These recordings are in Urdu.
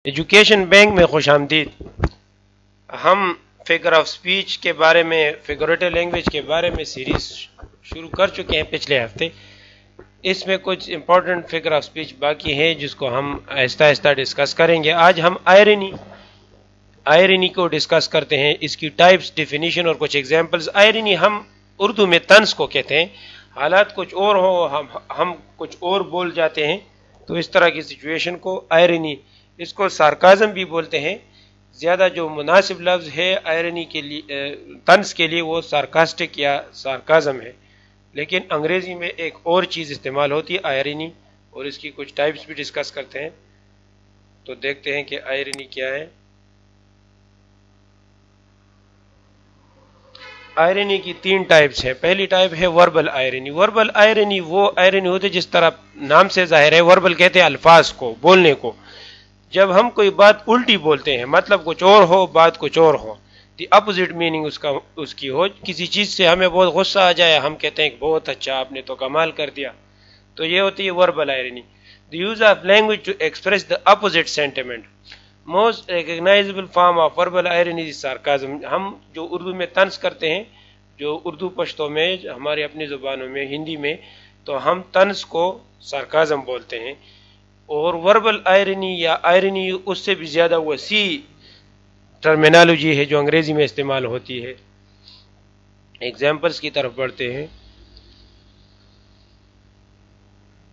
ایجوکیشن بینک میں خوش آمدید۔ ہم فگر آف سپیچ کے بارے میں، فگریٹو لینگویج کے بارے میں سیریز شروع کر چکے ہیں پچھلے ہفتے۔ اس میں کچھ امپورٹنٹ فگر آف سپیچ باقی ہے جس کو ہم آہستہ آہستہ ڈسکس کریں گے۔ آج ہم آئرنی کو ڈسکس کرتے ہیں، اس کی ٹائپس، ڈیفینیشن اور کچھ ایگزامپلز۔ آئرنی ہم اردو میں طنز کو کہتے ہیں۔ حالات کچھ اور ہو، ہم کچھ اور بول جاتے ہیں، تو اس طرح کی سچویشن کو آئرنی، اس کو سارکازم بھی بولتے ہیں۔ زیادہ جو مناسب لفظ ہے آئرنی کے لیے، طنز کے لیے، وہ سارکاسٹک یا سارکازم ہے، لیکن انگریزی میں ایک اور چیز استعمال ہوتی ہے آئرنی، اور اس کی کچھ ٹائپس بھی ڈسکس کرتے ہیں۔ تو دیکھتے ہیں کہ آئرنی کیا ہے۔ آئرنی کی 3 ٹائپس ہیں۔ پہلی ٹائپ ہے وربل آئرنی۔ وربل آئرنی وہ آئرنی ہوتی ہے جس طرح نام سے ظاہر ہے، وربل کہتے ہیں الفاظ کو، بولنے کو۔ جب ہم کوئی بات الٹی بولتے ہیں، مطلب کچھ اور ہو، بات کچھ اور ہو، دی اپوزٹ میننگ اس کی ہو، کسی چیز سے ہمیں بہت غصہ آ جائے، ہم کہتے ہیں کہ بہت اچھا، آپ نے تو کمال کر دیا، تو یہ ہوتی ہے verbal irony. The use of language to express the opposite sentiment. Most recognisable form of verbal irony is sarcasm. ہم جو اردو میں طنز کرتے ہیں، جو اردو پشتوں میں، ہماری اپنی زبانوں میں، ہندی میں، تو ہم طنز کو سارکازم بولتے ہیں۔ اور وربل آئرنی یا آئرنی اس سے بھی زیادہ وسیع ٹرمینالوجی ہے جو انگریزی میں استعمال ہوتی ہے۔ ایگزامپلس کی طرف بڑھتے ہیں۔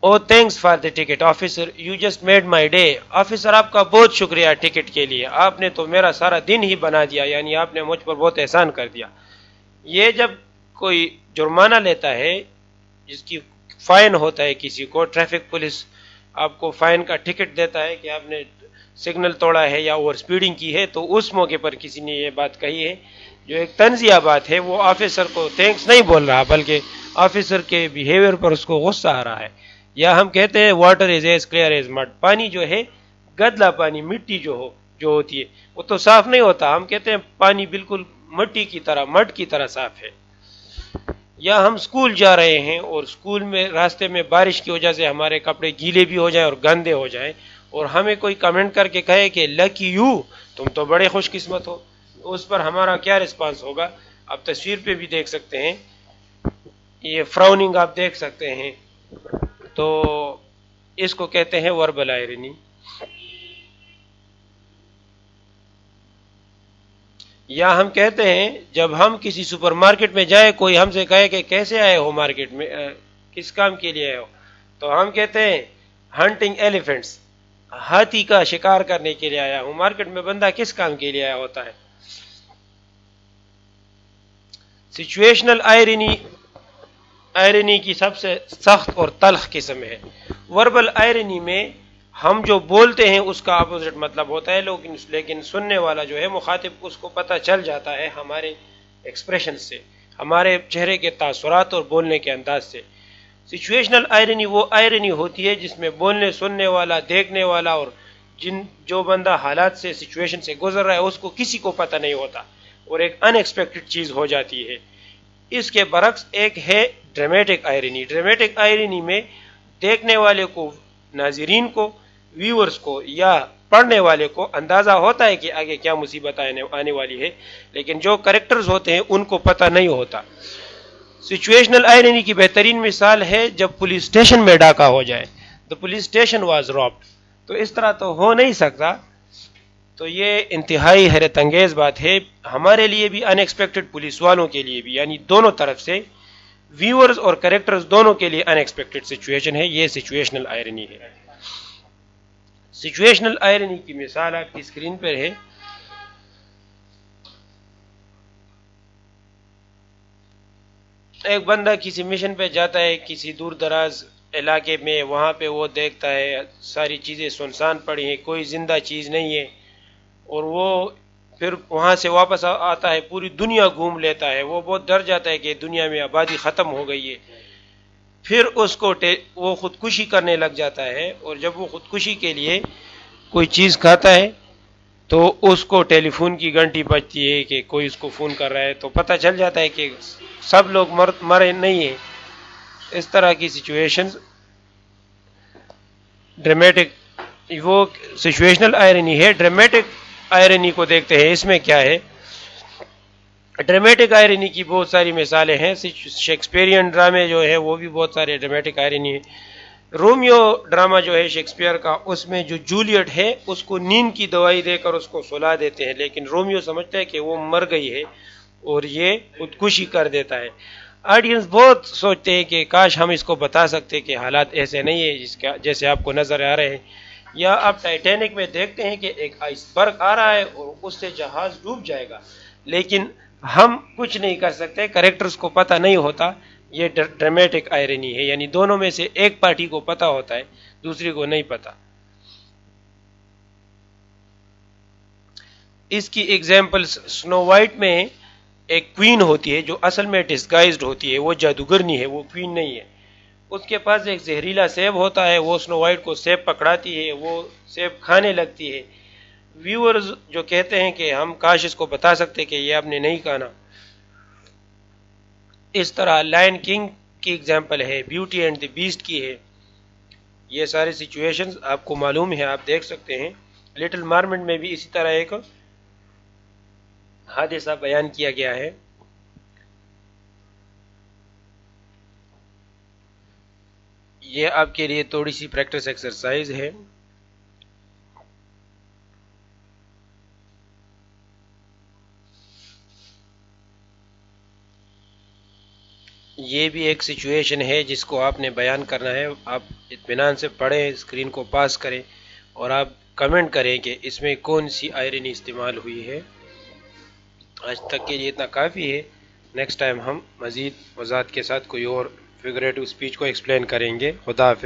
Oh thanks for the ticket officer, you just made my day. Officer آپ کا بہت شکریہ ٹکٹ کے لیے، آپ نے تو میرا سارا دن ہی بنا دیا، یعنی آپ نے مجھ پر بہت احسان کر دیا۔ یہ جب کوئی جرمانہ لیتا ہے، جس کی فائن ہوتا ہے، کسی کو ٹریفک پولیس آپ کو فائن کا ٹکٹ دیتا ہے کہ آپ نے سگنل توڑا ہے یا اوور سپیڈنگ کی ہے، تو اس موقع پر کسی نے یہ بات کہی ہے جو ایک طنزیہ بات ہے، وہ آفیسر کو تھینکس نہیں بول رہا، بلکہ آفیسر کے بیہیویئر پر اس کو غصہ آ رہا ہے۔ یا ہم کہتے ہیں water is as clear as mid. پانی جو ہے، گدلا پانی، مٹی جو ہوتی ہے، وہ تو صاف نہیں ہوتا، ہم کہتے ہیں پانی بالکل مٹی کی طرح، مڈ کی طرح صاف ہے۔ یا ہم اسکول جا رہے ہیں اور اسکول میں راستے میں بارش کی وجہ سے ہمارے کپڑے گیلے بھی ہو جائیں اور گندے ہو جائیں، اور ہمیں کوئی کمنٹ کر کے کہے کہ لکی یو، تم تو بڑے خوش قسمت ہو، اس پر ہمارا کیا رسپانس ہوگا؟ آپ تصویر پہ بھی دیکھ سکتے ہیں، یہ فراؤننگ آپ دیکھ سکتے ہیں، تو اس کو کہتے ہیں وربل آئرنی۔ یا ہم کہتے ہیں جب ہم کسی سپر مارکیٹ میں جائے، کوئی ہم سے کہے کہ کیسے آئے ہو مارکیٹ میں، کس کام کے لیے آئے ہو، تو ہم کہتے ہیں ہنٹنگ ایلیفینٹس، ہاتھی کا شکار کرنے کے لیے آیا ہوں۔ مارکیٹ میں بندہ کس کام کے لیے آیا ہوتا ہے؟ سچویشنل آئرنی کی سب سے سخت اور تلخ قسم ہے۔ وربل آئرنی میں ہم جو بولتے ہیں اس کا اپوزٹ مطلب ہوتا ہے، لیکن سننے والا جو ہے مخاطب، اس کو پتہ چل جاتا ہے ہمارے ایکسپریشن سے، ہمارے چہرے کے تاثرات اور بولنے کے انداز سے۔ سچویشنل آئرنی وہ آئرنی ہوتی ہے جس میں بولنے، سننے والا، دیکھنے والا اور جو بندہ حالات سے، سچویشن سے گزر رہا ہے، اس کو کسی کو پتہ نہیں ہوتا، اور ایک ان ایکسپیکٹڈ چیز ہو جاتی ہے۔ اس کے برعکس ایک ہے ڈرامیٹک آئرنی۔ ڈرامیٹک آئرنی میں دیکھنے والے کو، ناظرین کو، ویورز کو یا پڑھنے والے کو اندازہ ہوتا ہے کہ آگے کیا مصیبت آنے والی ہے، لیکن جو کریکٹرز ہوتے ہیں ان کو پتہ نہیں ہوتا۔ سچویشنل آئرنی کی بہترین مثال ہے جب پولیس اسٹیشن میں ڈاکہ ہو جائے، the police station was robbed، تو اس طرح تو ہو نہیں سکتا۔ تو یہ انتہائی حیرت انگیز بات ہے، ہمارے لیے بھی ان ایکسپیکٹڈ، پولیس والوں کے لیے بھی، یعنی دونوں طرف سے، ویورز اور کریکٹرز دونوں کے لیے ان ایکسپیکٹڈ سچویشن ہے۔ یہ سچویشنل آئرنی ہے۔ سچویشنل آئرنی کی مثال آپ کی اسکرین پر ہے۔ ایک بندہ کسی مشن پہ جاتا ہے کسی دور دراز علاقے میں، وہاں پہ وہ دیکھتا ہے ساری چیزیں سنسان پڑی ہیں، کوئی زندہ چیز نہیں ہے، اور وہ پھر وہاں سے واپس آتا ہے، پوری دنیا گھوم لیتا ہے، وہ بہت ڈر جاتا ہے کہ دنیا میں آبادی ختم ہو گئی ہے۔ پھر اس کو وہ خودکشی کرنے لگ جاتا ہے، اور جب وہ خودکشی کے لیے کوئی چیز کھاتا ہے تو اس کو ٹیلی فون کی گھنٹی بجتی ہے کہ کوئی اس کو فون کر رہا ہے، تو پتہ چل جاتا ہے کہ سب لوگ مرے نہیں ہیں۔ اس طرح کی سچویشن ڈرامیٹک وہ سچویشنل آئرنی ہے. ڈرامیٹک آئرنی کو دیکھتے ہیں اس میں کیا ہے. ڈرامیٹک آئرنی کی بہت ساری مثالیں ہیں. شیکسپیرین ڈرامے جو ہے وہ بھی بہت سارے ڈرامیٹک آئرنی ہیں. رومیو ڈرامہ جو ہے شیکسپیئر کا، اس میں جو جولیٹ ہے اس کو نیند کی دوائی دے کر اس کو سلا دیتے ہیں، لیکن رومیو سمجھتا ہے کہ وہ مر گئی ہے اور یہ خودکشی کر دیتا ہے. آڈینس بہت سوچتے ہیں کہ کاش ہم اس کو بتا سکتے کہ حالات ایسے نہیں ہیں جیسے آپ کو نظر آ رہے ہیں. یا آپ ٹائٹینک میں دیکھتے ہیں کہ ایک آئس برگ آ رہا ہے اور اس سے جہاز ڈوب جائے گا، لیکن ہم کچھ نہیں کر سکتے، کریکٹرز کو پتہ نہیں ہوتا. یہ ڈرامیٹک آئرنی ہے، یعنی دونوں میں سے ایک پارٹی کو پتہ ہوتا ہے، دوسری کو نہیں پتہ. اس کی ایگزامپلز سنو وائٹ میں ایک کوئین ہوتی ہے جو اصل میں ڈسگائزڈ ہوتی ہے، وہ جادوگرنی ہے، وہ کوئین نہیں ہے. اس کے پاس ایک زہریلا سیب ہوتا ہے، وہ سنو وائٹ کو سیب پکڑاتی ہے، وہ سیب کھانے لگتی ہے. ویورز جو کہتے ہیں کہ ہم کاش اس کو بتا سکتے کہ یہ آپ نے نہیں کھانا. اس طرح لائن کنگ کی ایگزامپل ہے، بیوٹی اینڈ دی بیسٹ کی ہے. یہ سارے سچویشنز آپ کو معلوم ہے، آپ دیکھ سکتے ہیں. لٹل مارمنٹ میں بھی اسی طرح ایک حادثہ بیان کیا گیا ہے. یہ آپ کے لیے تھوڑی سی پریکٹس ایکسرسائز ہے. یہ بھی ایک سچویشن ہے جس کو آپ نے بیان کرنا ہے. آپ اطمینان سے پڑھیں، اسکرین کو پاس کریں اور آپ کمنٹ کریں کہ اس میں کون سی آئرنی استعمال ہوئی ہے. آج تک کے لیے اتنا کافی ہے. نیکسٹ ٹائم ہم مزید وضاحت کے ساتھ کوئی اور فگریٹو اسپیچ کو ایکسپلین کریں گے. خدا حافظ.